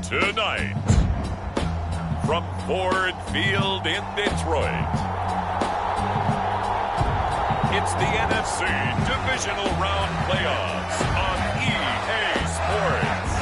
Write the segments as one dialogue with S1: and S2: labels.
S1: Tonight, from Ford Field in Detroit, it's the NFC Divisional Round Playoffs on EA Sports.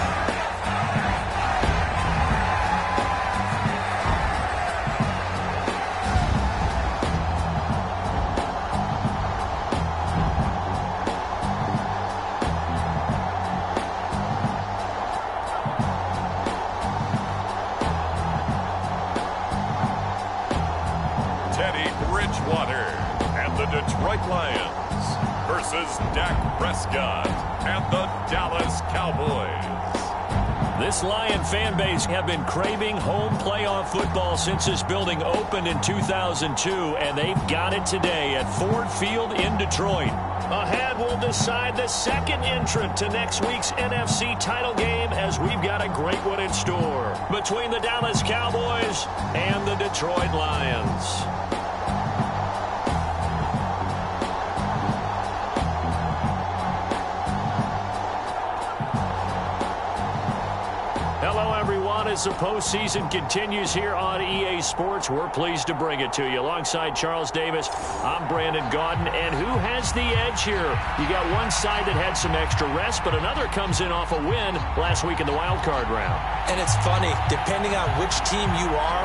S1: Detroit Lions versus Dak Prescott and the Dallas Cowboys.
S2: This Lion fan base have been craving home playoff football since this building opened in 2002, and they've got it today at Ford Field in Detroit. Ahead, we'll decide the second entrant to next week's NFC title game, as we've got a great one in store between the Dallas Cowboys and the Detroit Lions. As the postseason continues here on EA Sports, we're pleased to bring it to you. Alongside Charles Davis, I'm Brandon Gaudin. And who has the edge here? You got one side that had some extra rest, but another comes in off a win last week in the wild card round.
S3: And it's funny, depending on which team you are,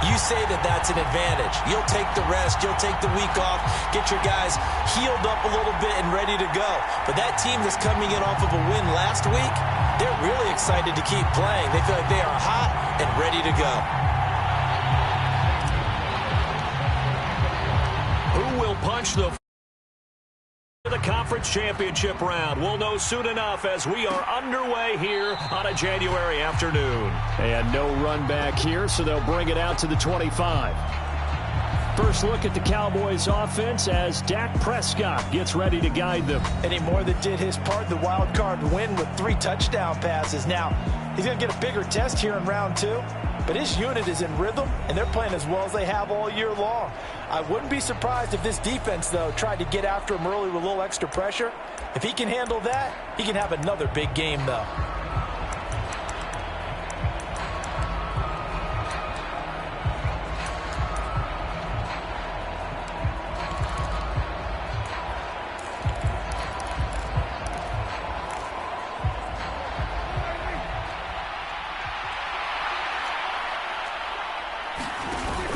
S3: you say that that's an advantage. You'll take the rest, you'll take the week off, get your guys healed up a little bit and ready to go. But that team that's coming in off of a win last week, they're really excited to keep playing. They feel like they are hot and ready to go.
S2: Who will punch the conference championship round? We'll know soon enough as we are underway here on a January afternoon. And no run back here, so they'll bring it out to the 25. First look at the Cowboys offense as Dak Prescott gets ready to guide them.
S4: And he more than did his part, the wild card win with 3 touchdown passes. Now, he's going to get a bigger test here in round 2, but his unit is in rhythm, and they're playing as well as they have all year long. I wouldn't be surprised if this defense, though, tried to get after him early with a little extra pressure. If he can handle that, he can have another big game, though.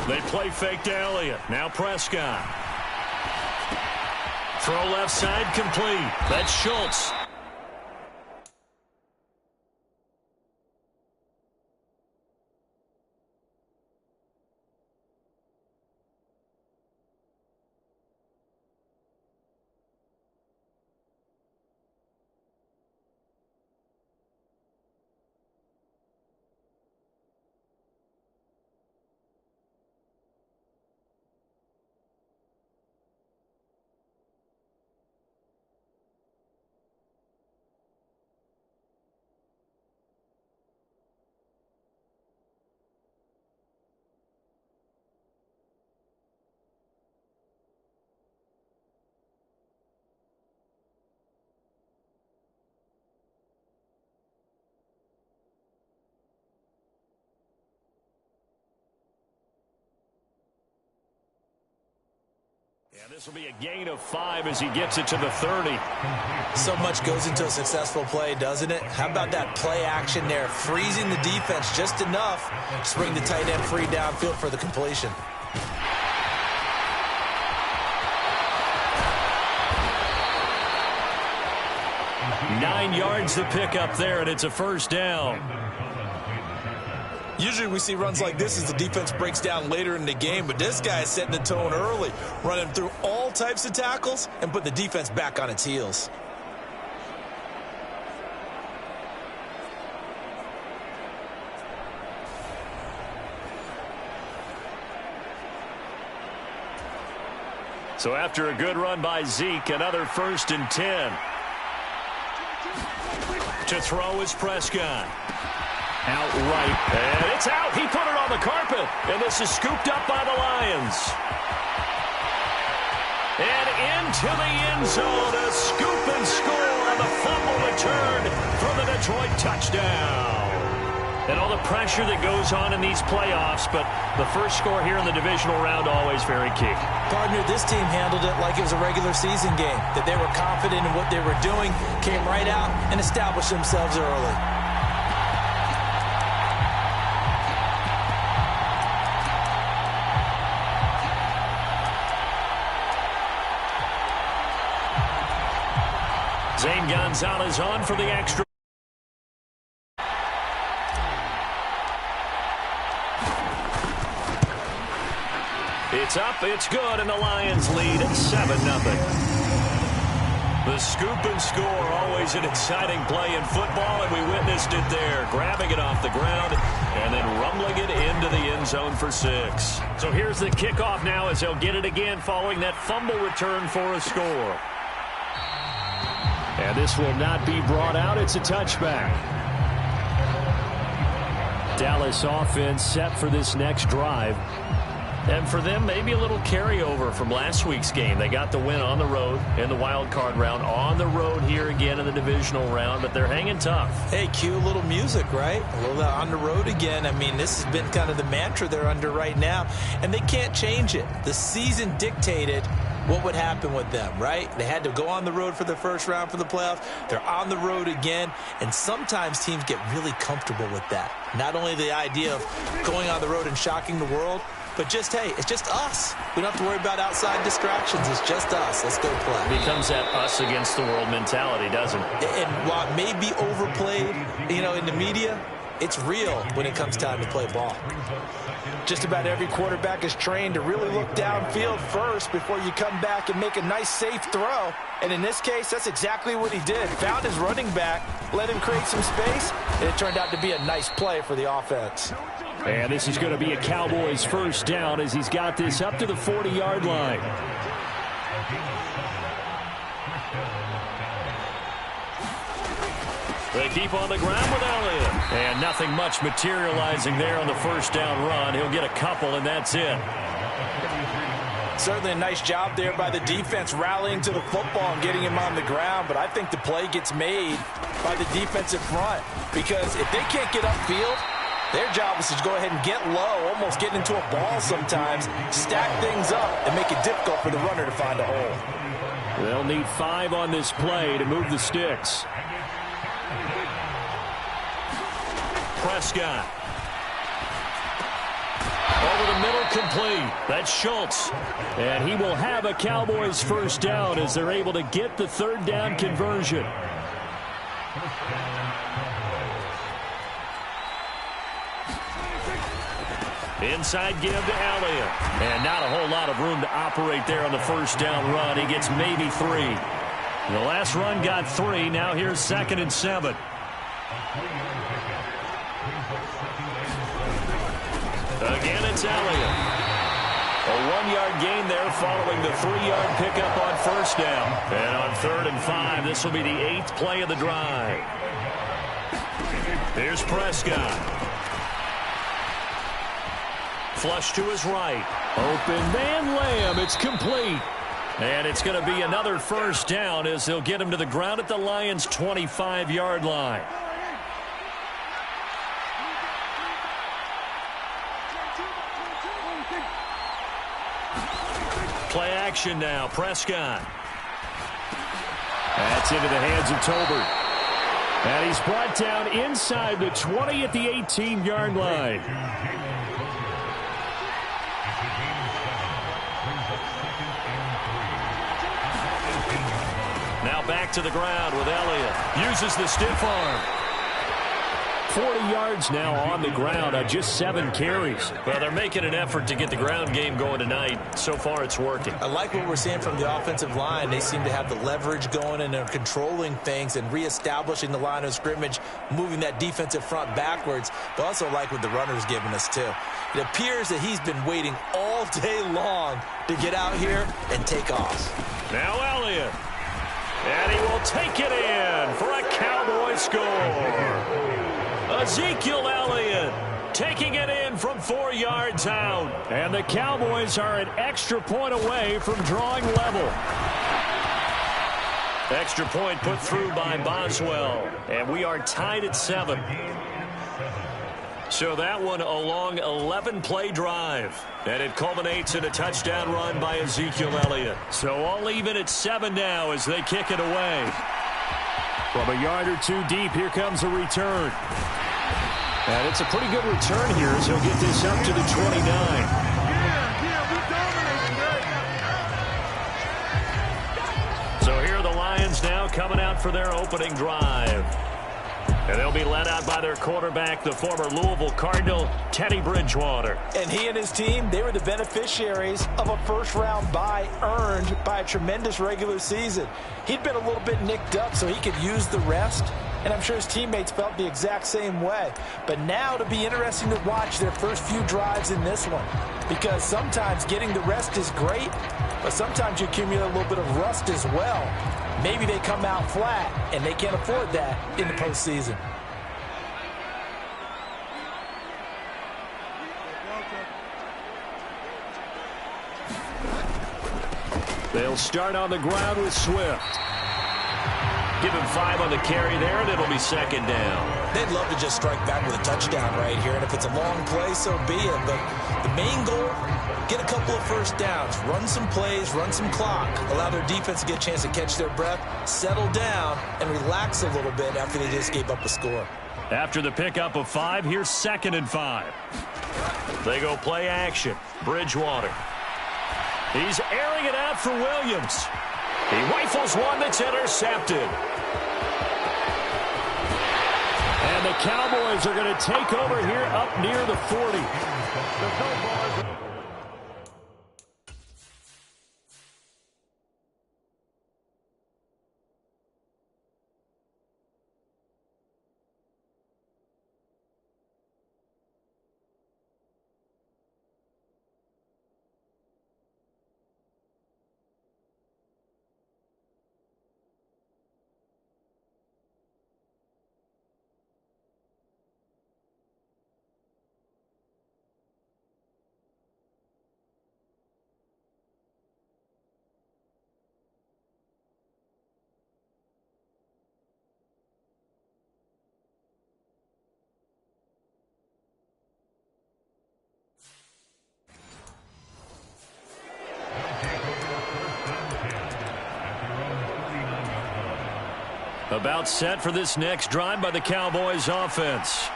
S2: They play fake to Elliott. Now Prescott. Throw left side complete. That's Schultz. Yeah, this will be a gain of 5 as he gets it to the 30.
S3: So much goes into a successful play, doesn't it? How about that play action there, freezing the defense just enough to bring the tight end free downfield for the completion.
S2: Nine yards to pick up there, and it's a first down.
S3: Usually we see runs like this as the defense breaks down later in the game, but this guy is setting the tone early, running through all types of tackles and put the defense back on its heels.
S2: So after a good run by Zeke, another 1st and 10. To throw is Prescott. Outright. And it's out. He put it on the carpet. And this is scooped up by the Lions. And into the end zone. A scoop and score on the fumble return for the Detroit touchdown. And all the pressure that goes on in these playoffs, but the first score here in the divisional round always very key.
S3: Partner, this team handled it like it was a regular season game, that they were confident in what they were doing, came right out and established themselves early.
S2: Zane Gonzalez on for the extra. It's up, it's good, and the Lions lead 7-0. The scoop and score, always an exciting play in football, and we witnessed it there. Grabbing it off the ground and then rumbling it into the end zone for 6. So here's the kickoff now as they'll get it again following that fumble return for a score. And this will not be brought out. It's a touchback. Dallas offense set for this next drive. And for them, maybe a little carryover from last week's game. They got the win on the road in the wild card round, on the road here again in the divisional round, but they're hanging tough.
S3: Hey, cue a little music, right? A little on the road again. I mean, this has been kind of the mantra they're under right now, and they can't change it. The season dictated what would happen with them, right? They had to go on the road for the first round for the playoffs. They're on the road again, and sometimes teams get really comfortable with that. Not only the idea of going on the road and shocking the world, but just, hey, it's just us. We don't have to worry about outside distractions. It's just us. Let's go play.
S2: It becomes that us against the world mentality, doesn't it?
S3: And while it may be overplayed, in the media, it's real when it comes time to play ball.
S4: Just about every quarterback is trained to really look downfield first before you come back and make a nice, safe throw. And in this case, that's exactly what he did. Found his running back, let him create some space, and it turned out to be a nice play for the offense.
S2: And this is going to be a Cowboys first down as he's got this up to the 40-yard line. They keep on the ground with Elliott. And nothing much materializing there on the first down run. He'll get a couple, and that's it.
S4: Certainly a nice job there by the defense rallying to the football and getting him on the ground, but I think the play gets made by the defensive front because if they can't get upfield, their job is to go ahead and get low, almost get into a ball sometimes, stack things up, and make it difficult for the runner to find a hole.
S2: They'll need 5 on this play to move the sticks. Prescott. Over the middle, complete. That's Schultz. And he will have a Cowboys first down as they're able to get the third down conversion. Inside give to Elliott. And not a whole lot of room to operate there on the first down run. He gets maybe 3. The last run got 3. Now here's 2nd and 7. Again, it's Elliott. A 1-yard gain there following the 3-yard pickup on first down. And on 3rd and 5, this will be the 8th play of the drive. Here's Prescott. Flush to his right. Open man Lamb. It's complete. And it's going to be another first down as they'll get him to the ground at the Lions' 25-yard line. Play action now. Prescott. That's into the hands of Tolbert. And he's brought down inside the 20 at the 18-yard line. Now back to the ground with Elliott. Uses the stiff arm. 40 yards now on the ground on just 7 carries. Well, they're making an effort to get the ground game going tonight. So far, it's working.
S3: I like what we're seeing from the offensive line. They seem to have the leverage going, and they're controlling things and reestablishing the line of scrimmage, moving that defensive front backwards. But also like what the runner's giving us, too. It appears that he's been waiting all day long to get out here and take off.
S2: Now Elliott. And he will take it in for a Cowboy score. Ezekiel Elliott taking it in from 4 yards out. And the Cowboys are an extra point away from drawing level. Extra point put through by Boswell. And we are tied at 7. So that one a long 11-play drive. And it culminates in a touchdown run by Ezekiel Elliott. So all even at 7 now as they kick it away. From a yard or two deep, here comes a return. And it's a pretty good return here as he'll get this up to the 29. So here are the Lions now coming out for their opening drive. And they'll be led out by their quarterback, the former Louisville Cardinal, Teddy Bridgewater.
S4: And he and his team, they were the beneficiaries of a first-round bye earned by a tremendous regular season. He'd been a little bit nicked up, so he could use the rest. And I'm sure his teammates felt the exact same way. But now it'll be interesting to watch their first few drives in this one. Because sometimes getting the rest is great, but sometimes you accumulate a little bit of rust as well. Maybe they come out flat, and they can't afford that in the postseason.
S2: They'll start on the ground with Swift. Give him 5 on the carry there, and it'll be second down.
S3: They'd love to just strike back with a touchdown right here, and if it's a long play, so be it. But the main goal, get a couple of first downs, run some plays, run some clock, allow their defense to get a chance to catch their breath, settle down, and relax a little bit after they just gave up a score.
S2: After the pickup of 5, here's 2nd and 5. They go play action. Bridgewater. He's airing it out for Williams. He rifles one that's intercepted. And the Cowboys are going to take over here up near the 40. About set for this next drive by the Cowboys offense.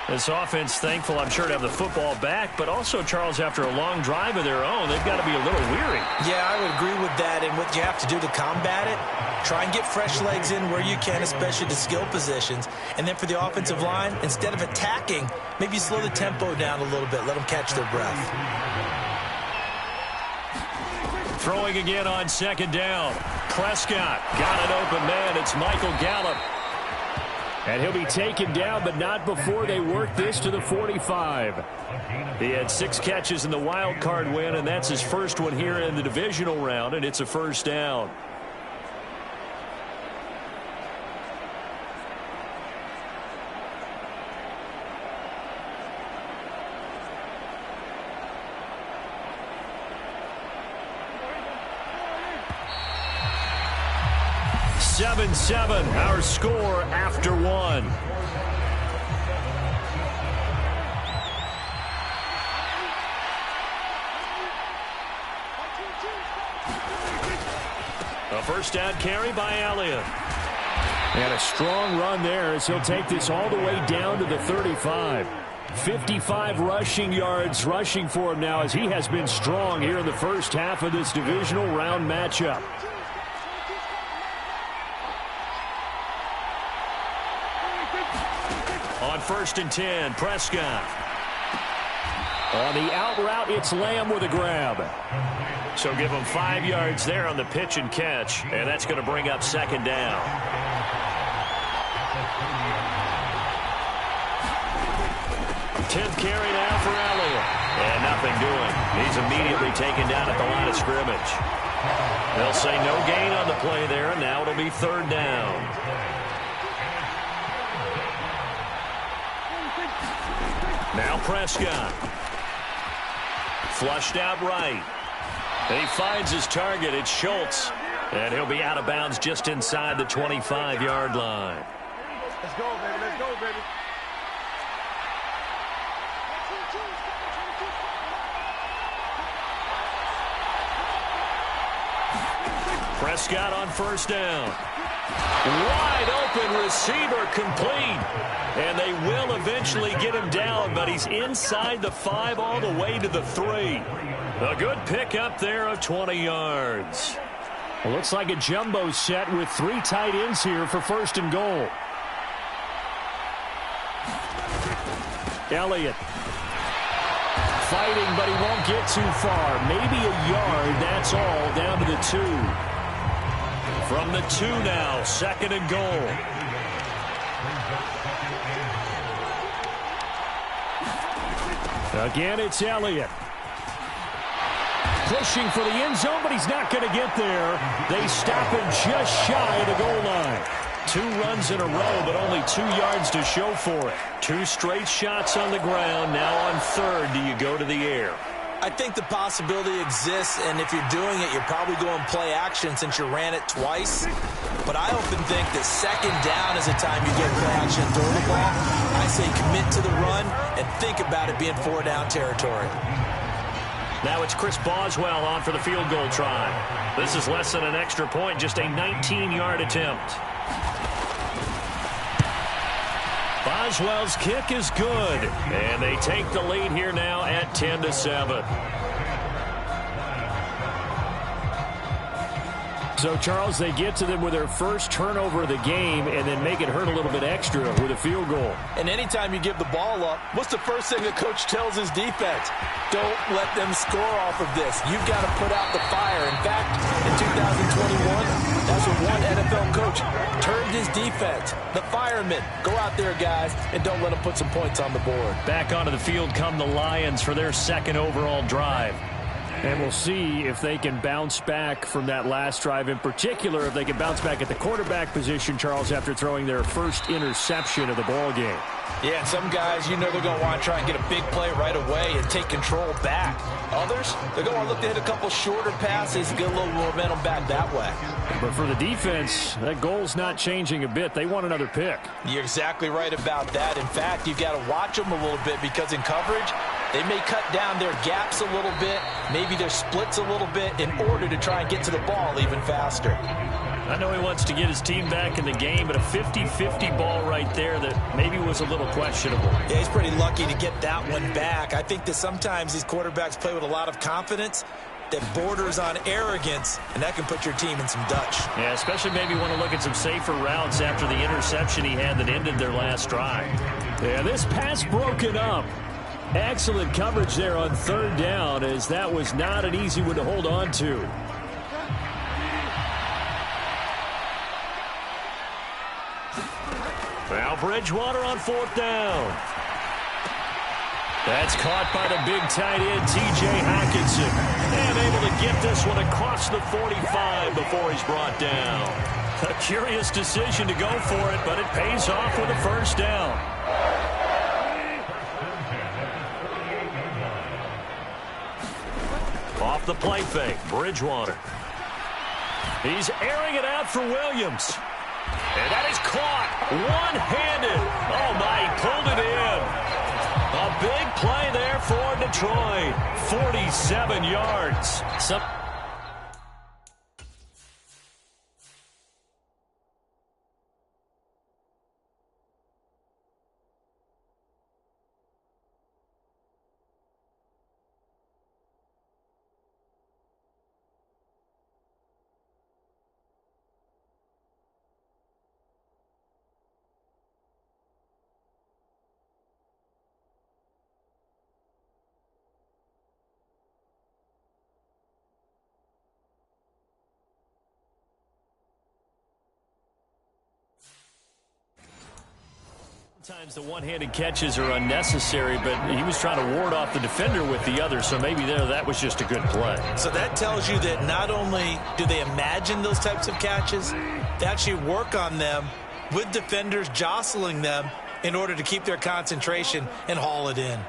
S2: This offense thankful, I'm sure, to have the football back, but also, Charles, after a long drive of their own, they've got to be a little weary.
S3: Yeah, I would agree with that, and what you have to do to combat it, try and get fresh legs in where you can, especially to skill positions. And then for the offensive line, instead of attacking, maybe slow the tempo down a little bit, let them catch their breath.
S2: Throwing again on 2nd down. Prescott got an open man. It's Michael Gallup. And he'll be taken down, but not before they work this to the 45. He had 6 catches in the wild card win, and that's his first one here in the divisional round, and it's a first down. Seven, our score after 1. A first down carry by Elliott. And a strong run there as he'll take this all the way down to the 35. 55 rushing yards rushing for him now as he has been strong here in the first half of this divisional round matchup. On 1st and 10, Prescott. On the out route, it's Lamb with a grab. So give him 5 yards there on the pitch and catch, and that's going to bring up 2nd down. Tenth carry now for Elliott. And nothing doing. He's immediately taken down at the line of scrimmage. They'll say no gain on the play there, and now it'll be 3rd down. Now Prescott. Flushed out right. And he finds his target. It's Schultz. And he'll be out of bounds just inside the 25-yard line.
S5: Let's go, baby. Let's go, baby.
S2: Prescott on first down. Wide open receiver complete. And they will eventually get him down, but he's inside the 5 all the way to the 3. A good pickup there of 20 yards.
S5: Well, looks like a jumbo set with 3 tight ends here for first and goal. Elliott fighting, but he won't get too far. Maybe a yard, that's all, down to the 2.
S2: From the 2 now, second and goal.
S5: Again, it's Elliott. Pushing for the end zone, but he's not going to get there. They stop him just shy of the goal line.
S2: 2 runs in a row, but only 2 yards to show for it. 2 straight shots on the ground. Now on third, do you go to the air?
S3: I think the possibility exists, and if you're doing it, you're probably going play action since you ran it twice. But I often think that second down is the time you get play action and throw the ball. I say commit to the run and think about it being 4-down territory.
S2: Now it's Chris Boswell on for the field goal try. This is less than an extra point, just a 19-yard attempt. Boswell's kick is good, and they take the lead here now at 10-7.
S5: So, Charles, they get to them with their first turnover of the game and then make it hurt a little bit extra with a field goal.
S4: And anytime you give the ball up, what's the first thing the coach tells his defense? Don't let them score off of this. You've got to put out the fire. In fact, in 2021, that's what one NFL coach turned his defense. The firemen. Go out there, guys, and don't let them put some points on the board.
S2: Back onto the field come the Lions for their second overall drive.
S5: And we'll see if they can bounce back from that last drive. In particular, if they can bounce back at the quarterback position, Charles, after throwing their first interception of the ball game.
S4: Yeah, and some guys, you know they're going to want to try and get a big play right away and take control back. Others, they're going to want to look to hit a couple shorter passes and get a little momentum back that way.
S5: But for the defense, that goal's not changing a bit. They want another pick.
S4: You're exactly right about that. In fact, you've got to watch them a little bit because in coverage, they may cut down their gaps a little bit, maybe their splits a little bit in order to try and get to the ball even faster.
S2: I know he wants to get his team back in the game, but a 50-50 ball right there that maybe was a little questionable.
S3: Yeah, he's pretty lucky to get that one back. I think that sometimes these quarterbacks play with a lot of confidence that borders on arrogance, and that can put your team in some Dutch.
S2: Yeah, especially maybe want to look at some safer routes after the interception he had that ended their last drive.
S5: Yeah, this pass broken up. Excellent coverage there on third down, as that was not an easy one to hold on to.
S2: Now Bridgewater on fourth down. That's caught by the big tight end, T.J. Hockenson. And able to get this one across the 45 before he's brought down. A curious decision to go for it, but it pays off with a first down. Off the play fake, Bridgewater. He's airing it out for Williams. And that is caught one-handed. Oh, my, he pulled it in. A big play there for Detroit. 47 yards. Sometimes the one-handed catches are unnecessary, but he was trying to ward off the defender with the other, so maybe that was just a good play.
S3: So that tells you that not only do they imagine those types of catches, they actually work on them with defenders jostling them in order to keep their concentration and haul it in.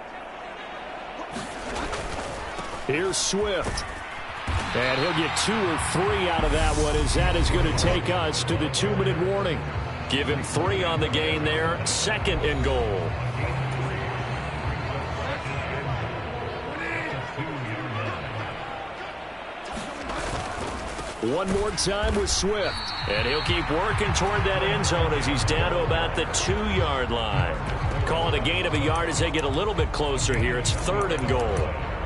S5: Here's Swift. And he'll get 2 or 3 out of that one, as that is going to take us to the 2-minute warning.
S2: Give him 3 on the gain there. Second and goal.
S5: One more time with Swift.
S2: And he'll keep working toward that end zone as he's down to about the 2-yard line. Call it a gain of a yard as they get a little bit closer here. It's 3rd and goal.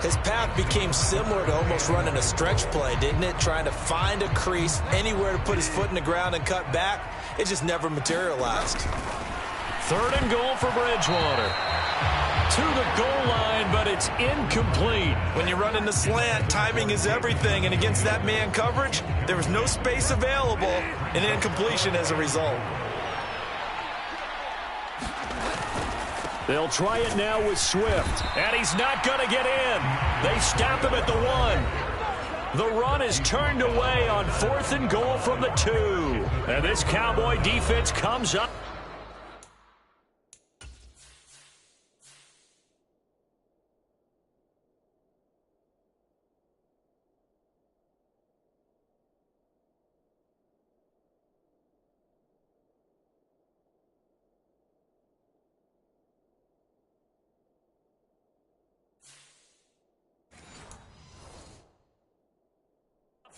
S3: His path became similar to almost running a stretch play, didn't it? Trying to find a crease, anywhere to put his foot in the ground and cut back. It just never materialized.
S2: 3rd and goal for Bridgewater. To the goal line, but it's incomplete.
S4: When you're running the slant, timing is everything. And against that man coverage, there was no space available, and incompletion as a result.
S5: They'll try it now with Swift.
S2: And he's not going to get in. They stop him at the 1. The run is turned away on 4th and goal from the 2. And this Cowboy defense comes up.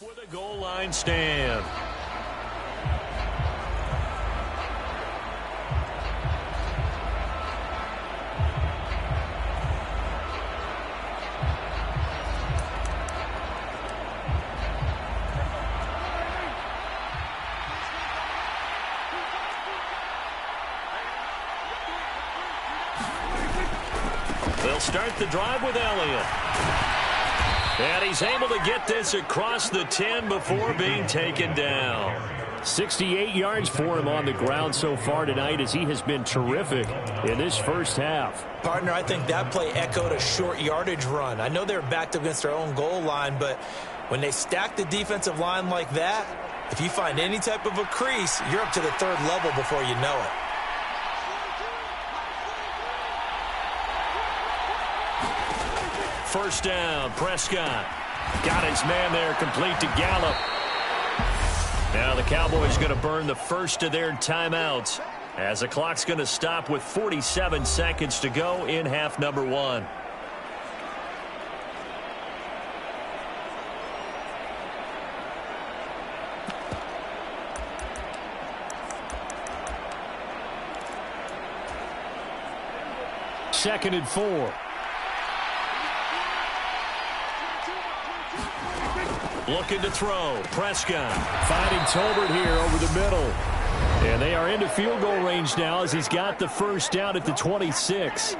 S2: With a goal line stand. They'll start the drive with Elliott. And he's able to get this across the 10 before being taken down.
S5: 68 yards for him on the ground so far tonight as he has been terrific in this first half.
S3: Partner, I think that play echoed a short yardage run. I know they're backed against their own goal line, but when they stack the defensive line like that, if you find any type of a crease, you're up to the 3rd level before you know it.
S2: First down, Prescott. Got his man there, complete to Gallup. Now the Cowboys going to burn the first of their timeouts as the clock's going to stop with 47 seconds to go in half number 1.
S5: Second and 4.
S2: Looking to throw. Prescott.
S5: Finding Tolbert here over the middle. And they are into field goal range now as he's got the first down at the 26.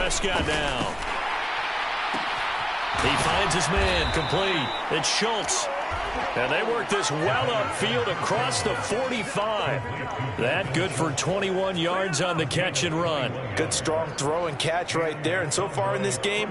S2: Prescott now. He finds his man, complete. It's Schultz. And they work this well upfield across the 45. That good for 21 yards on the catch and run.
S4: Good strong throw and catch right there. And so far in this game,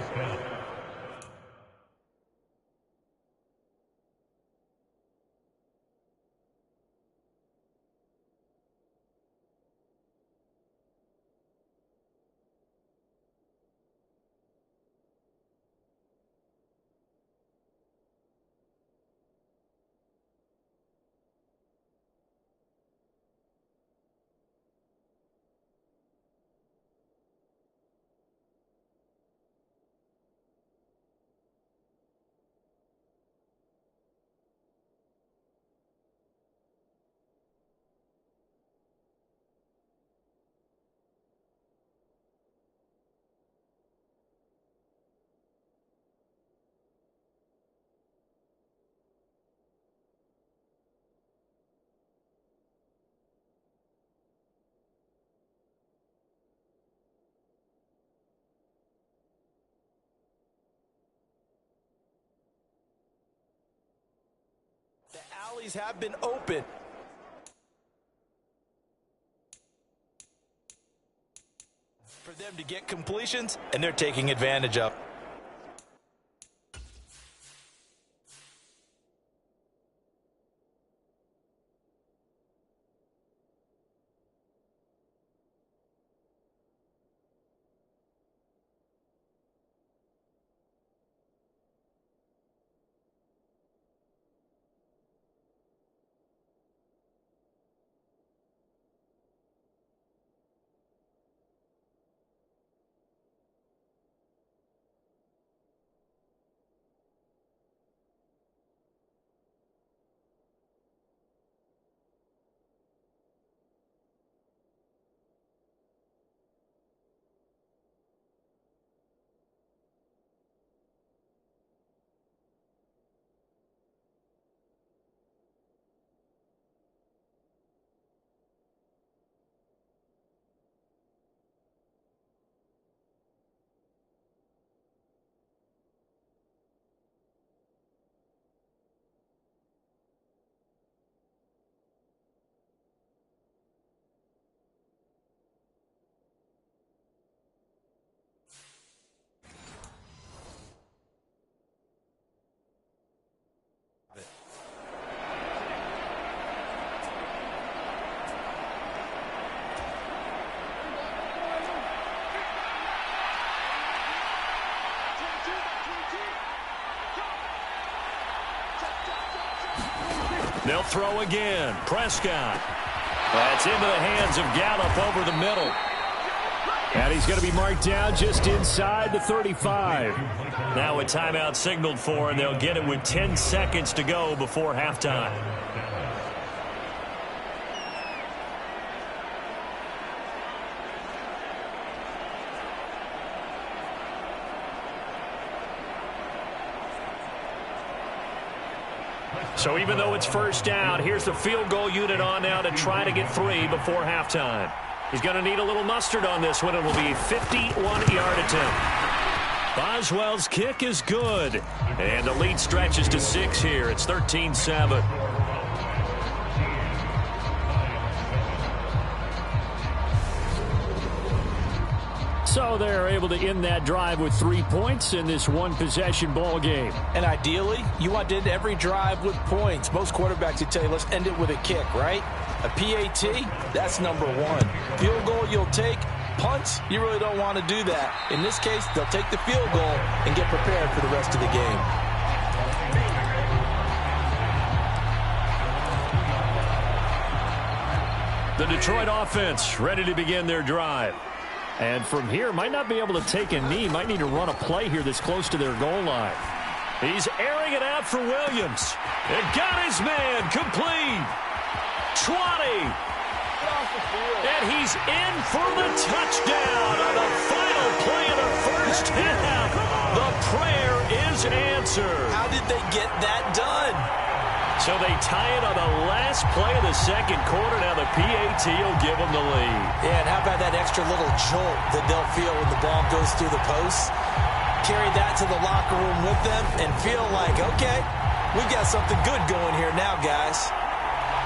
S4: the alleys have been open. them to get completions, and they're taking advantage of.
S2: They'll throw again. Prescott. That's into the hands of Gallup over the middle.
S5: And he's going to be marked down just inside the 35.
S2: Now a timeout signaled for, and they'll get it with 10 seconds to go before halftime. So even though it's first down, here's the field goal unit on now to try to get 3 before halftime. He's going to need a little mustard on this one. It will be a 51-yard attempt. Boswell's kick is good. And the lead stretches to 6 here. It's 13-7.
S5: So they're able to end that drive with 3 points in this one-possession ball game.
S4: And ideally, you want to end every drive with points. Most quarterbacks would tell you, let's end it with a kick, right? A PAT, that's number 1. Field goal you'll take. Punts, you really don't want to do that. In this case, they'll take the field goal and get prepared for the rest of the game.
S2: The Detroit offense ready to begin their drive.
S5: And from here, might not be able to take a knee. Might need to run a play here that's close to their goal line.
S2: He's airing it out for Williams. And got his man complete. 20. And he's in for the touchdown on the final play of the first half. The prayer is answered.
S3: How did they get that done?
S2: So they tie it on the last play of the second quarter. Now the PAT will give them the lead.
S3: Yeah, and how about that extra little jolt that they'll feel when the ball goes through the post? Carry that to the locker room with them and feel like, okay, we've got something good going here now, guys.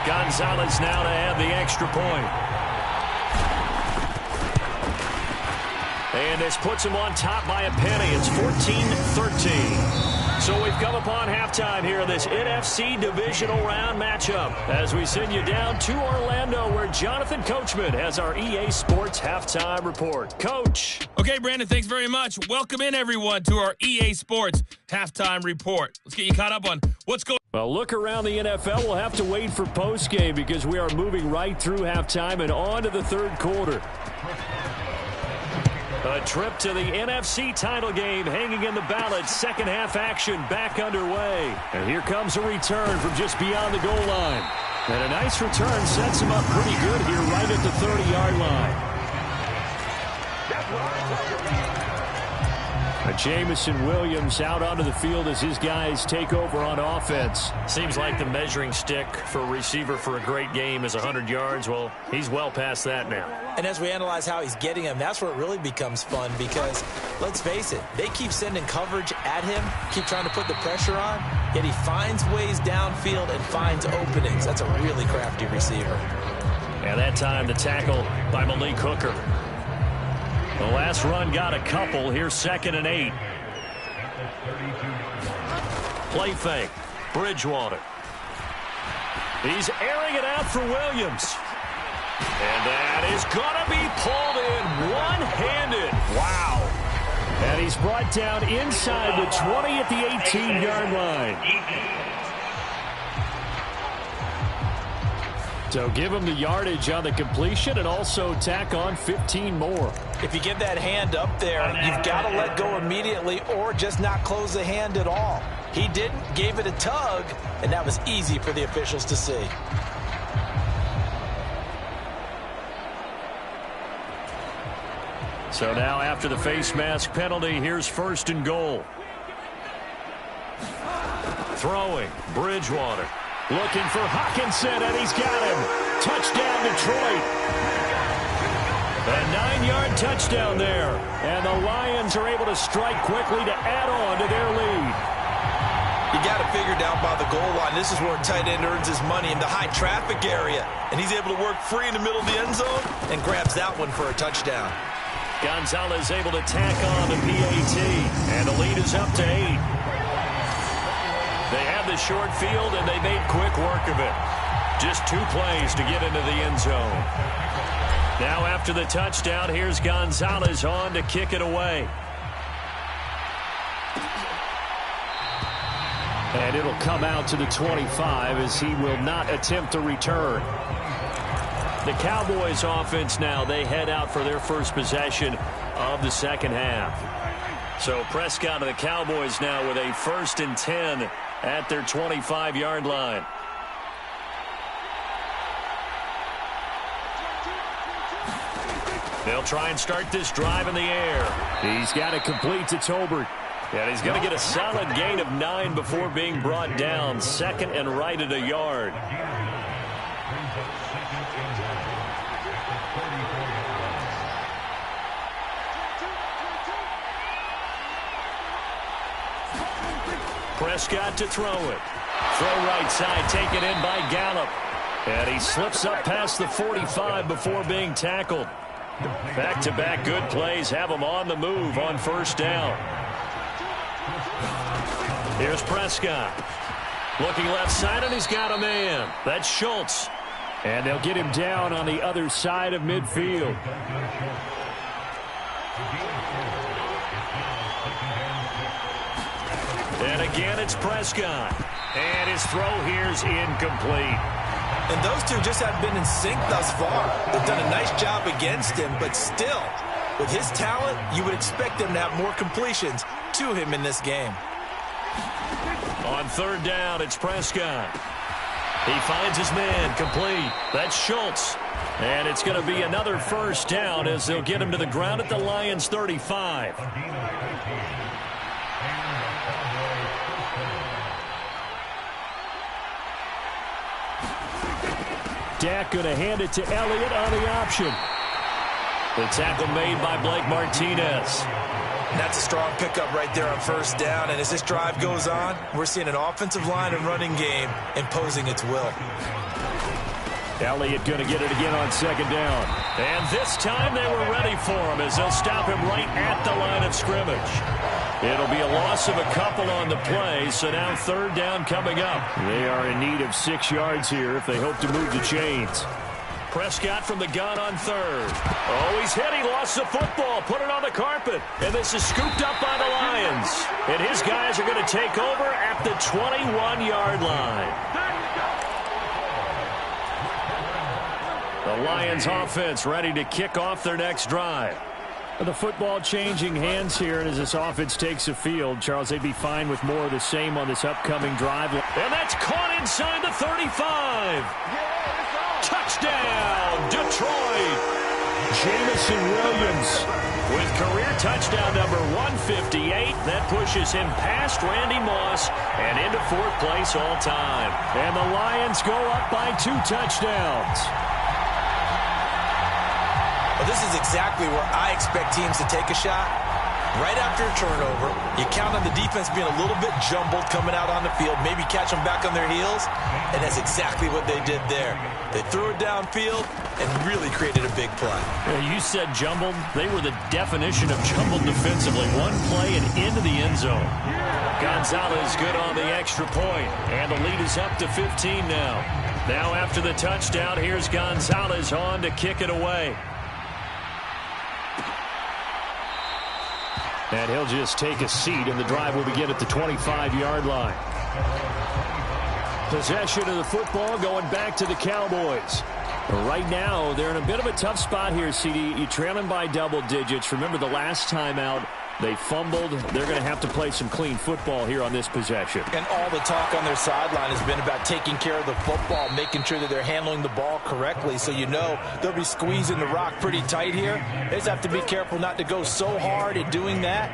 S2: Gonzalez now to add the extra point. And this puts him on top by a penny. It's 14-13. So we've come upon halftime here in this NFC Divisional Round matchup as we send you down to Orlando where Jonathan Coachman has our EA Sports Halftime Report. Coach.
S6: Okay, Brandon, thanks very much. Welcome in, everyone, to our EA Sports Halftime Report. Let's get you caught up on what's going on.
S5: Well, look around the NFL. We'll have to wait for postgame because we are moving right through halftime and on to the third quarter.
S2: A trip to the NFC title game hanging in the balance. Second half action back underway.
S5: And here comes a return from just beyond the goal line. And a nice return sets him up pretty good here right at the 30-yard line. Jamison Williams out onto the field as his guys take over on offense.
S2: Seems like the measuring stick for a receiver for a great game is 100 yards. Well, he's well past that now.
S3: And as we analyze how he's getting them, that's where it really becomes fun because, let's face it, they keep sending coverage at him, keep trying to put the pressure on, yet he finds ways downfield and finds openings. That's a really crafty receiver.
S2: And that time the tackle by Malik Hooker. The last run got a couple. Here's 2nd and 8. Play fake. Bridgewater. He's airing it out for Williams. And that is going to be pulled in one-handed. Wow. And he's brought down inside the 20 at the 18-yard line. So give him the yardage on the completion and also tack on 15 more.
S4: If you get that hand up there, you've got to let go immediately or just not close the hand at all. He didn't, gave it a tug, and that was easy for the officials to see.
S2: So now after the face mask penalty, here's 1st and goal. Throwing, Bridgewater. Looking for Hawkinson, and he's got him. Touchdown, Detroit. A 9-yard touchdown there. And the Lions are able to strike quickly to add on to their lead.
S3: You got to figure down by the goal line. This is where a tight end earns his money in the high traffic area. And he's able to work free in the middle of the end zone and grabs that one for a touchdown.
S2: Gonzalez able to tack on the PAT. And the lead is up to 8. They have the short field, and they made quick work of it. Just 2 plays to get into the end zone. Now after the touchdown, here's Gonzalez on to kick it away. And it'll come out to the 25 as he will not attempt to return. The Cowboys offense now, they head out for their first possession of the second half. So Prescott of the Cowboys now with a 1st and 10 at their 25-yard line. They'll try and start this drive in the air. He's got it complete to Tolbert. And he's going to get a solid gain of 9 before being brought down. 2nd and right at a yard. Prescott to throw it. Throw right side, taken in by Gallup. And he slips up past the 45 before being tackled. Back-to-back good plays have him on the move on 1st down. Here's Prescott. Looking left side, and he's got a man. That's Schultz. And they'll get him down on the other side of midfield. And again, it's Prescott. And his throw here's incomplete.
S3: And those two just haven't been in sync thus far. They've done a nice job against him, but still, with his talent, you would expect them to have more completions to him in this game.
S2: On 3rd down, it's Prescott. He finds his man complete. That's Schultz. And it's going to be another 1st down as they'll get him to the ground at the Lions' 35. Dak going to hand it to Elliott on the option. The tackle made by Blake Martinez.
S3: And that's a strong pickup right there on 1st down. And as this drive goes on, we're seeing an offensive line and running game imposing its will.
S2: Elliott going to get it again on 2nd down. And this time they were ready for him as they'll stop him right at the line of scrimmage. It'll be a loss of a couple on the play, so now 3rd down coming up. They are in need of 6 yards here if they hope to move the chains. Prescott from the gun on 3rd. Oh, he's hit. He lost the football. Put it on the carpet. And this is scooped up by the Lions. And his guys are going to take over at the 21-yard line. The Lions offense ready to kick off their next drive. The football changing hands here, and as this offense takes the field, Charles, they'd be fine with more of the same on this upcoming drive. And that's caught inside the 35. Touchdown, Detroit. Jamison Williams with career touchdown number 158. That pushes him past Randy Moss and into 4th place all time. And the Lions go up by 2 touchdowns.
S3: Well, this is exactly where I expect teams to take a shot. right after a turnover. You count on the defense being a little bit jumbled coming out on the field, maybe catch them back on their heels, and that's exactly what they did there. They threw it downfield and really created a big play.
S2: You said jumbled. They were the definition of jumbled defensively. One play and into the end zone. Gonzalez good on the extra point, and the lead is up to 15 now. Now after the touchdown, here's Gonzalez on to kick it away.
S5: And he'll just take a seat, and the drive will begin at the 25-yard line. Possession of the football going back to the Cowboys. Right now, they're in a bit of a tough spot here, CD. You're trailing by double digits. Remember the last time out, they fumbled. They're going to have to play some clean football here on this possession.
S4: And all the talk on their sideline has been about taking care of the football, making sure that they're handling the ball correctly. So you know they'll be squeezing the rock pretty tight here. They just have to be careful not to go so hard at doing that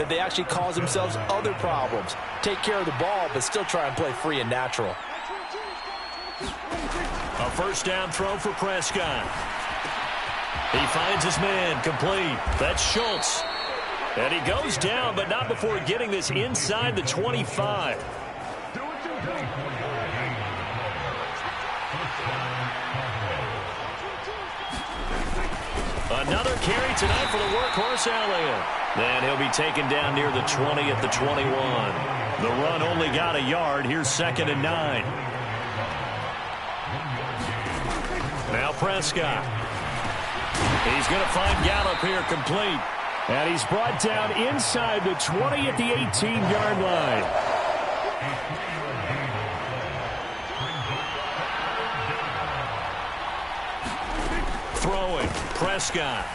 S4: they actually cause themselves other problems. Take care of the ball, but still try and play free and natural.
S2: A first down throw for Prescott. He finds his man complete. That's Schultz. And he goes down, but not before getting this inside the 25. Another carry tonight for the workhorse Elliott. And he'll be taken down near the 20 at the 21. The run only got a yard. Here's 2nd and 9. Now Prescott. He's going to find Gallup here complete.
S5: And he's brought down inside the 20 at the 18-yard line.
S2: Throwing, Prescott.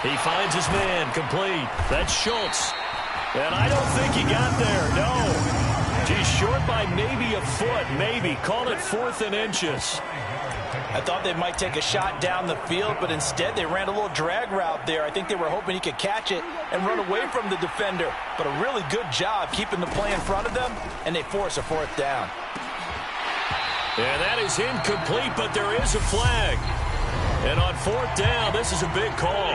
S2: He finds his man complete. That's Schultz. And I don't think he got there, no. He's short by maybe a foot, maybe. Call it 4th and inches.
S4: I thought they might take a shot down the field, but instead they ran a little drag route there. I think they were hoping he could catch it and run away from the defender. But a really good job keeping the play in front of them, and they force a 4th down.
S2: And that is incomplete, but there is a flag. And on 4th down, this is a big call.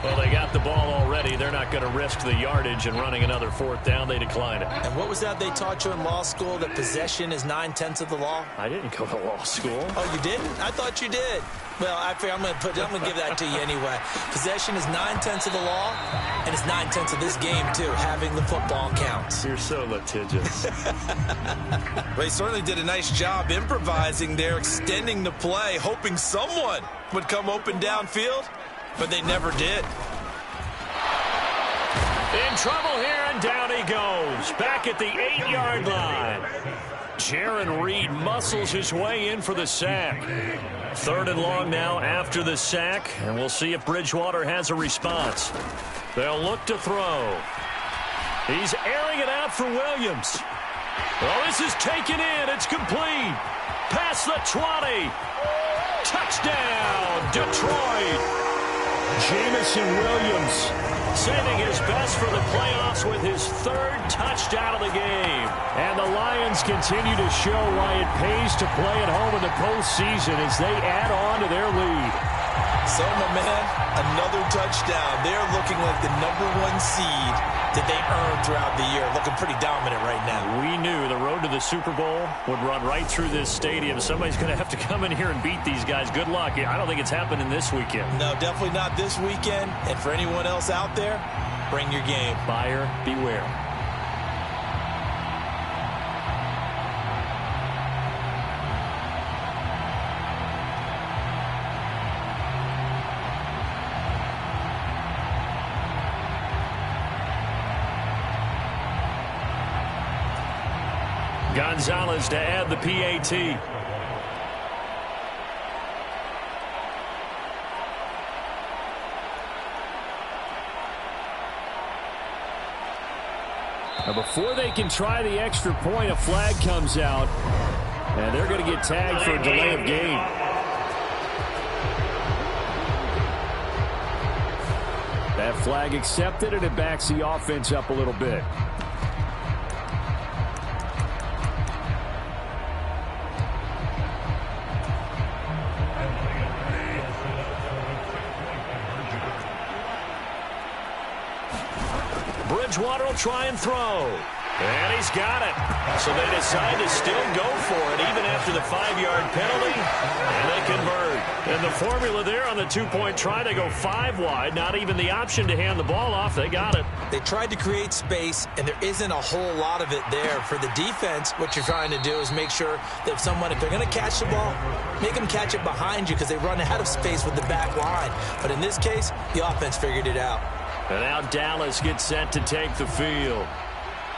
S2: Well, they got the ball already. They're not going to risk the yardage and running another 4th down. They decline it.
S3: And what was that they taught you in law school, that possession is 9/10 of the law?
S5: I didn't go to law school.
S3: Oh, you didn't? I thought you did. Well, I'm going to give that to you anyway. Possession is 9/10 of the law, and it's 9/10 of this game, too. Having the football counts.
S5: You're so litigious.
S3: Well, he certainly did a nice job improvising there, extending the play, hoping someone would come open downfield, but they never did.
S2: In trouble here, and down he goes. Back at the 8-yard line. Jaron Reed muscles his way in for the sack. 3rd and long now after the sack, and we'll see if Bridgewater has a response. They'll look to throw. He's airing it out for Williams. Well, this is taken in. It's complete. Past the 20. Touchdown, Detroit.
S5: Jamison Williams
S2: saving his best for the playoffs with his 3rd touchdown of the game.
S5: And the Lions continue to show why it pays to play at home in the postseason as they add on to their lead.
S3: So, my man, another touchdown. They're looking like the #1 seed that they earned throughout the year. Looking pretty dominant right now.
S2: We knew the road to the Super Bowl would run right through this stadium. Somebody's going to have to come in here and beat these guys. Good luck. I don't think it's happening this weekend.
S3: No, definitely not this weekend. And for anyone else out there, bring your game.
S2: Buyer beware. Gonzalez to add the PAT.
S5: Now before they can try the extra point, a flag comes out, and they're going to get tagged for a delay of game. That flag accepted, and it backs the offense up a little bit. Bridgewater will try and throw. And he's got it. So they decide to still go for it even after the 5-yard penalty, and they convert. And the formula there on the two-point try to go 5 wide, not even the option to hand the ball off. They got it.
S3: They tried to create space, and there isn't a whole lot of it there. For the defense, what you're trying to do is make sure that if they're going to catch the ball, make them catch it behind you because they run out of space with the back line. But in this case, the offense figured it out.
S5: And now Dallas gets set to take the field.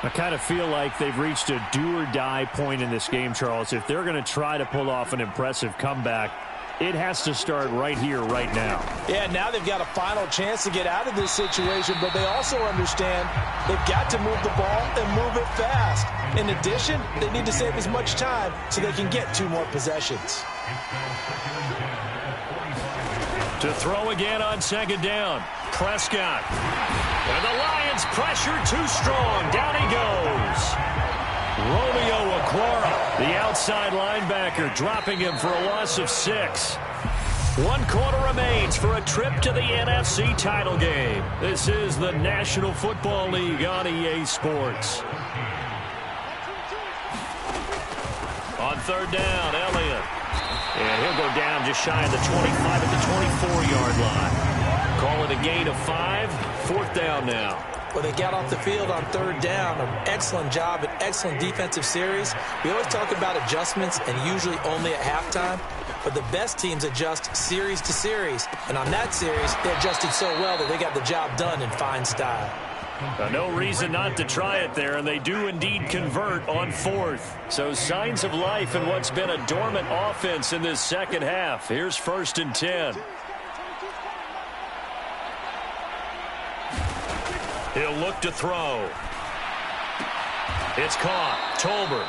S5: I kind of feel like they've reached a do-or-die point in this game, Charles. If they're going to try to pull off an impressive comeback, it has to start right here, right now.
S4: Yeah, now they've got a final chance to get out of this situation, but they also understand they've got to move the ball and move it fast. In addition, they need to save as much time so they can get 2 more possessions.
S5: To throw again on second down, Prescott. And the Lions pressure too strong. Down he goes. Romeo Okwara, the outside linebacker, dropping him for a loss of 6. 1 quarter remains for a trip to the NFC title game. This is the National Football League on EA Sports. On third down, Elliott. And he'll go down just shy of the 25 at the 24-yard line. Call it a gain of 5. 4th down now.
S3: Well, they got off the field on third down. An excellent job, an excellent defensive series. We always talk about adjustments and usually only at halftime. But the best teams adjust series to series. And on that series, they adjusted so well that they got the job done in fine style.
S5: No reason not to try it there, and they do indeed convert on 4th. So signs of life in what's been a dormant offense in this second half. Here's 1st and 10. He'll look to throw. It's caught. Tolbert.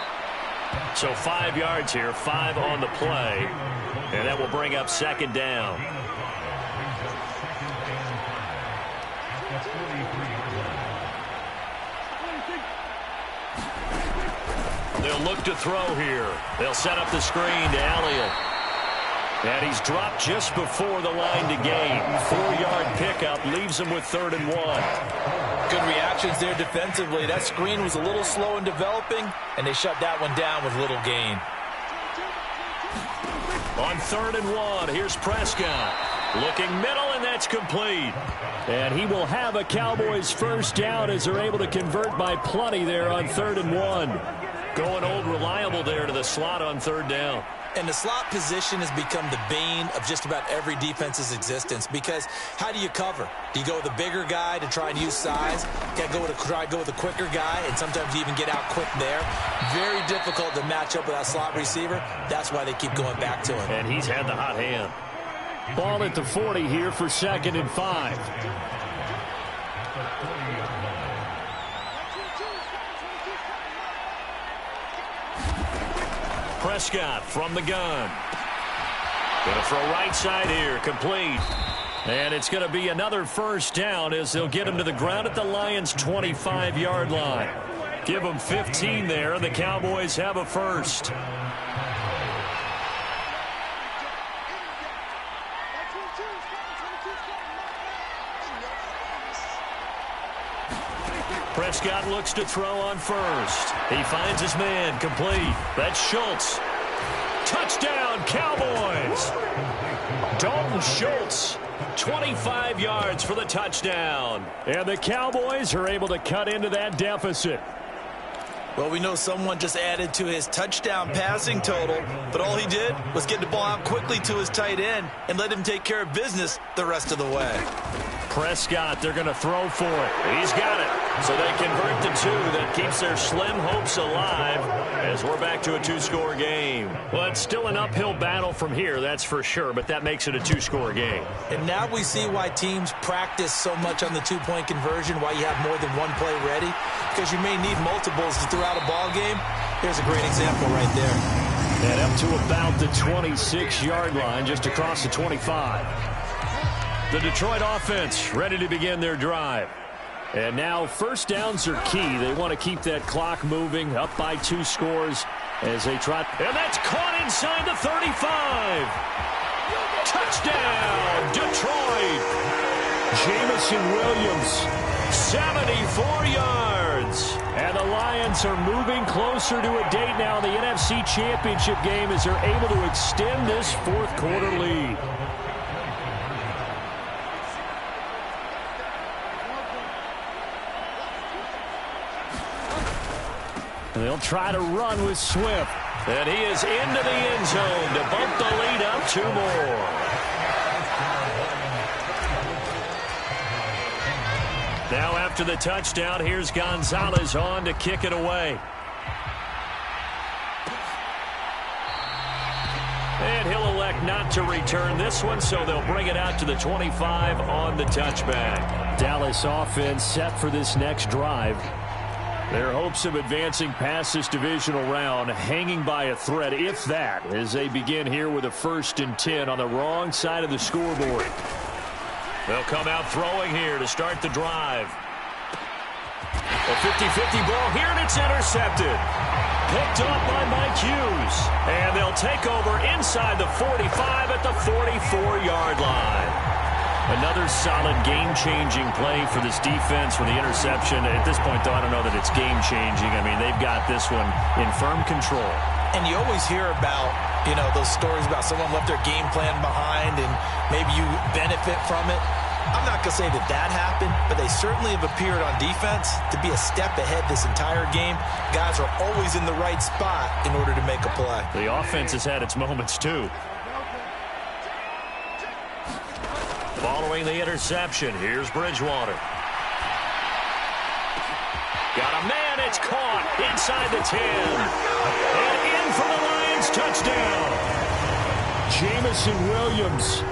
S5: So 5 yards here, 5 on the play. And that will bring up second down. They'll look to throw here. They'll set up the screen to Elliott. And he's dropped just before the line to gain. 4-yard pickup leaves him with 3rd and 1.
S4: Good reactions there defensively. That screen was a little slow in developing, and they shut that one down with little gain.
S5: On 3rd and 1, here's Prescott. Looking middle, and that's complete. And he will have a Cowboys first down as they're able to convert by plenty there on 3rd and 1. Going old reliable there to the slot on 3rd down.
S3: And the slot position has become the bane of just about every defense's existence because how do you cover? Do you go with a bigger guy to try and use size? You got to try to go with a quicker guy, and sometimes you even get out quick there. Very difficult to match up with that slot receiver. That's why they keep going back to him.
S5: And he's had the hot hand. Ball at the 40 here for 2nd and 5. Prescott from the gun. Going to throw right side here. Complete. And it's going to be another first down as they'll get him to the ground at the Lions' 25-yard line. Give them 15 there, and the Cowboys have a first. Prescott looks to throw on first. He finds his man. Complete. That's Schultz. Touchdown, Cowboys. Dalton Schultz, 25 yards for the touchdown. And the Cowboys are able to cut into that deficit.
S4: Well, we know someone just added to his touchdown passing total, but all he did was get the ball out quickly to his tight end and let him take care of business the rest of the way.
S5: Prescott, they're going to throw for it. He's got it. So they convert to 2. That keeps their slim hopes alive as we're back to a 2-score game. Well, it's still an uphill battle from here, that's for sure, but that makes it a 2-score game.
S3: And now we see why teams practice so much on the 2-point conversion, why you have more than one play ready, because you may need multiples to throw out a ball game. Here's a great example right there.
S5: And up to about the 26-yard line, just across the 25. The Detroit offense ready to begin their drive. And now first downs are key. They want to keep that clock moving, up by 2 scores as they try. And that's caught inside the 35. Touchdown, Detroit. Jamison Williams, 74 yards. And the Lions are moving closer to a date now in the NFC Championship game as they're able to extend this fourth quarter lead. And they'll try to run with Swift. And he is into the end zone to bump the lead up 2 more. Now after the touchdown, here's Gonzalez on to kick it away. And he'll elect not to return this one, so they'll bring it out to the 25 on the touchback. Dallas offense set for this next drive. Their hopes of advancing past this divisional round hanging by a thread, if that, as they begin here with a 1st and 10 on the wrong side of the scoreboard. They'll come out throwing here to start the drive. A 50-50 ball here, and it's intercepted. Picked up by Mike Hughes. And they'll take over inside the 45 at the 44-yard line. Another solid game-changing play for this defense with the interception. At this point, though, I don't know that it's game-changing. I mean, they've got this one in firm control. And you always hear about, you know, those stories about someone left their game plan behind and maybe you benefit from it. I'm not going to say that that happened, but they certainly have appeared on defense to be a step ahead this entire game. Guys are always in the right spot in order to make a play. The offense has had its moments, too. Following the interception, here's Bridgewater. Got a man, it's caught inside the 10. And in for the Lions, touchdown. Jamison Williams,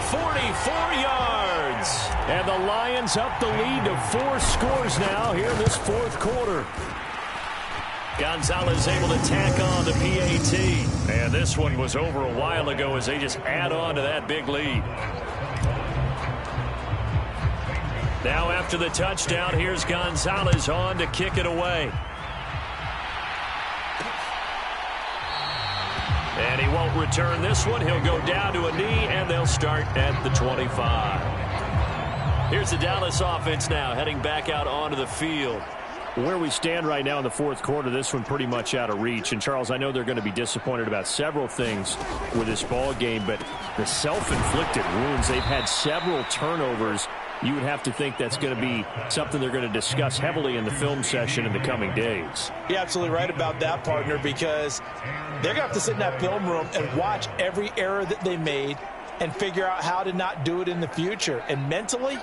S5: 44 yards. And the Lions up the lead to 4 scores now here in this fourth quarter. Gonzalez able to tack on the PAT. And this one was over a while ago as they just add on to that big lead. Now after the touchdown, here's Gonzalez on to kick it away. And he won't return this one. He'll go down to a knee, and they'll start at the 25. Here's the Dallas offense now heading back out onto the field. Where we stand right now in the fourth quarter, this one pretty much out of reach. And, Charles, I know they're going to be disappointed about several things with this ball game, but the self-inflicted wounds, they've had several turnovers. You would have to think that's going to be something they're going to discuss heavily in the film session in the coming days. You're absolutely right about that, partner, because they're going to have to sit in that film room and watch every error that they made and figure out how to not do it in the future. And mentally,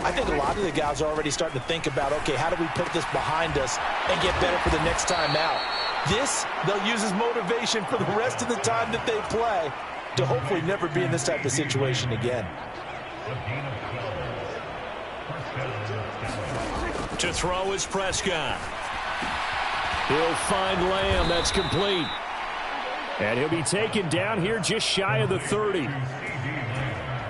S5: I think a lot of the guys are already starting to think about, okay, how do we put this behind us and get better for the next time out? This, they'll use as motivation for the rest of the time that they play to hopefully never be in this type of situation again. To throw is Prescott. He'll find Lamb. That's complete. And he'll be taken down here just shy of the 30.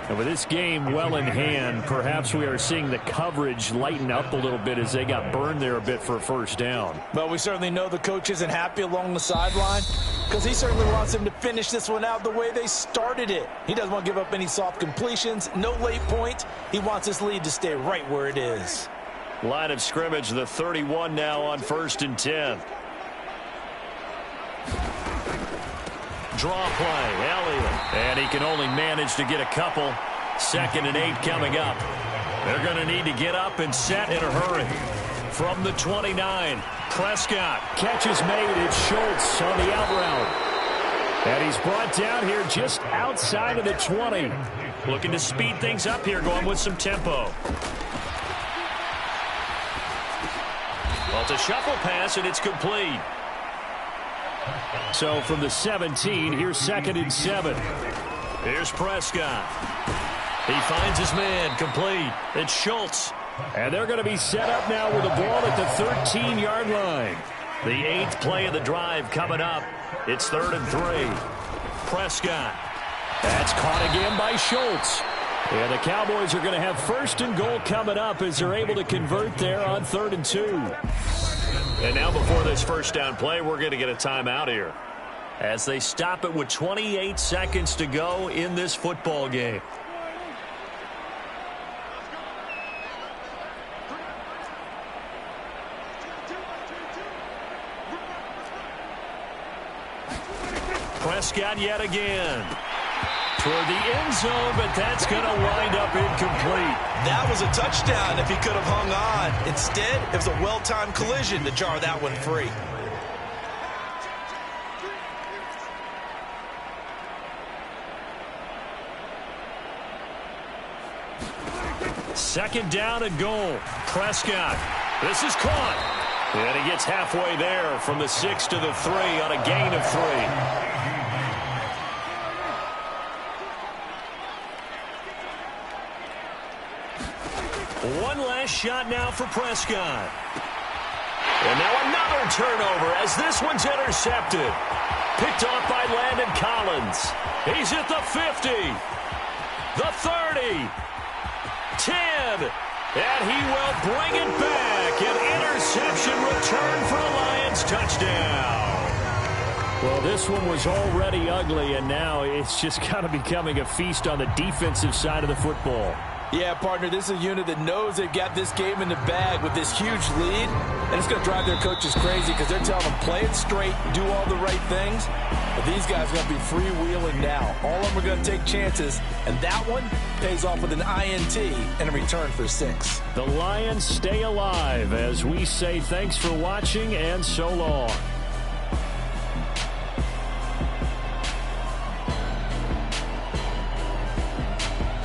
S5: And with this game well in hand, perhaps we are seeing the coverage lighten up a little bit as they got burned there a bit for a first down. But we certainly know the coach isn't happy along the sideline because he certainly wants them to finish this one out the way they started it. He doesn't want to give up any soft completions, no late points. He wants this lead to stay right where it is. Line of scrimmage, the 31 now on 1st and 10. Draw play, Elliott. And he can only manage to get a couple. 2nd and 8 coming up. They're going to need to get up and set in a hurry. From the 29, Prescott. Catch is made. It's Schultz on the out route. And he's brought down here just outside of the 20. Looking to speed things up here, going with some tempo. Well, it's a shuffle pass, and it's complete. So from the 17, here's 2nd and 7. Here's Prescott. He finds his man, complete. It's Schultz. And they're going to be set up now with the ball at the 13-yard line. The 8th play of the drive coming up. It's 3rd and 3. Prescott. That's caught again by Schultz. And the Cowboys are going to have 1st and goal coming up as they're able to convert there on 3rd and 2. And now before this first down play, we're going to get a timeout here as they stop it with 28 seconds to go in this football game.
S2: Prescott yet again. Toward the end zone, but that's going to wind up incomplete.
S3: That was a touchdown if he could have hung on. Instead, it was a well-timed collision to jar that one free.
S2: Second down and goal. Prescott. This is caught. And he gets halfway there from the 6 to the 3 on a gain of 3. One last shot now for Prescott. And now another turnover as this one's intercepted. Picked off by Landon Collins. He's at the 50. The 30. 10. And he will bring it back. An interception return for a Lions touchdown. Well, this one was already ugly, and now it's just kind of becoming a feast on the defensive side of the football.
S4: Yeah, partner, this is a unit that knows they've got this game in the bag with this huge lead, and it's going to drive their coaches crazy because they're telling them play it straight, do all the right things. But these guys are going to be freewheeling now. All of them are going to take chances, and that one pays off with an INT and a return for 6.
S2: The Lions stay alive as we say thanks for watching and so long.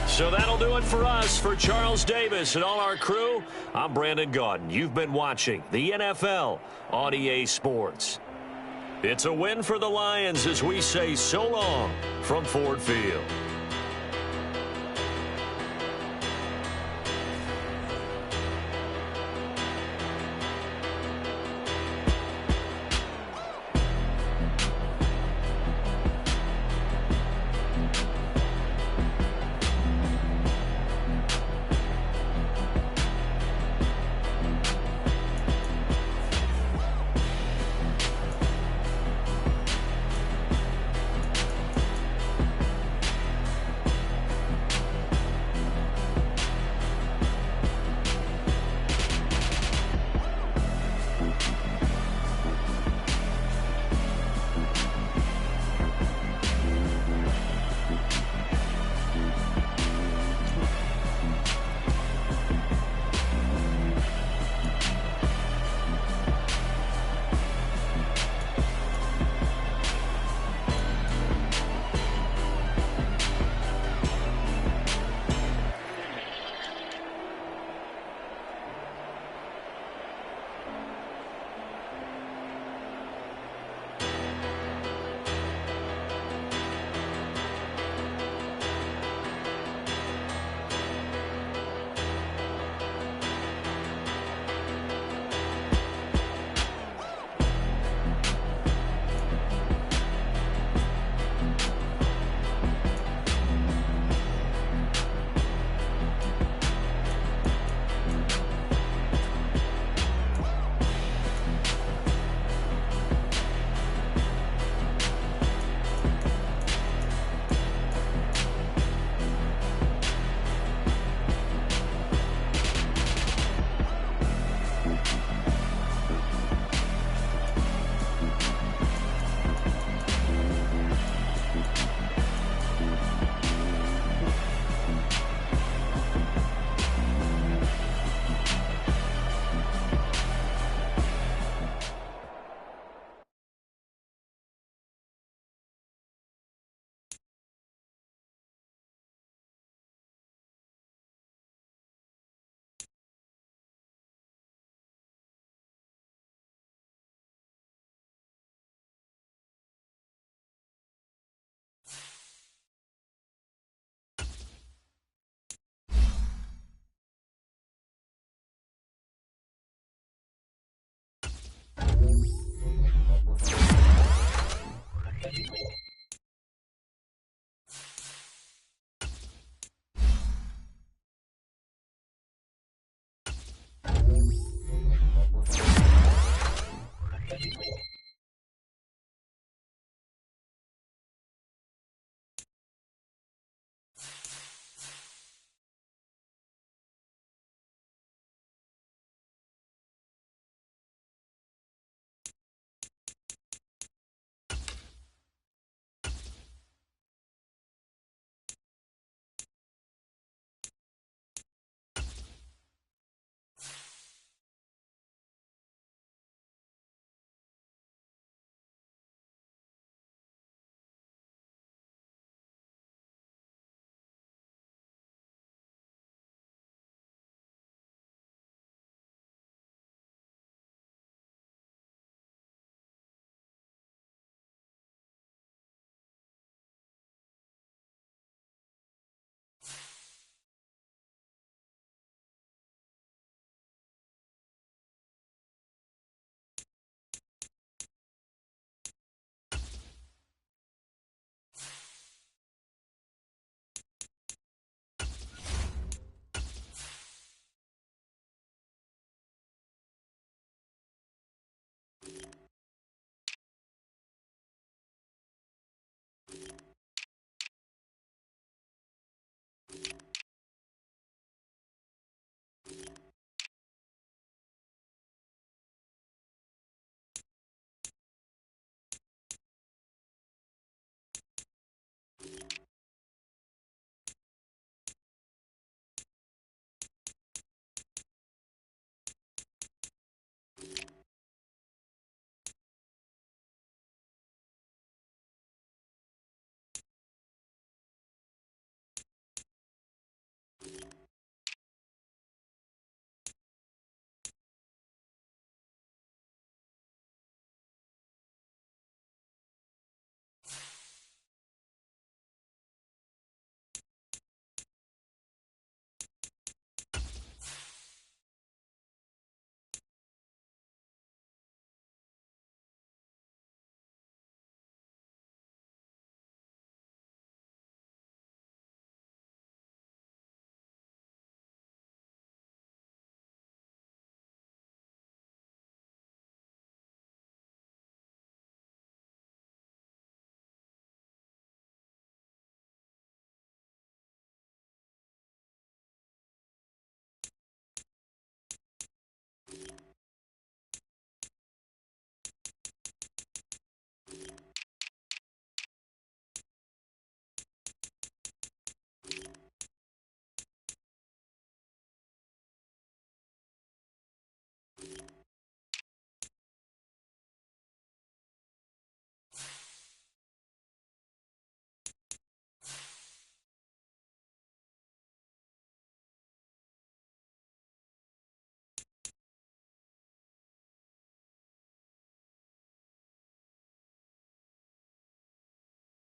S2: So that'll do it for us. For Charles Davis and all our crew, I'm Brandon Gaudin. You've been watching the NFL on EA Sports. It's a win for the Lions as we say so long from Ford Field.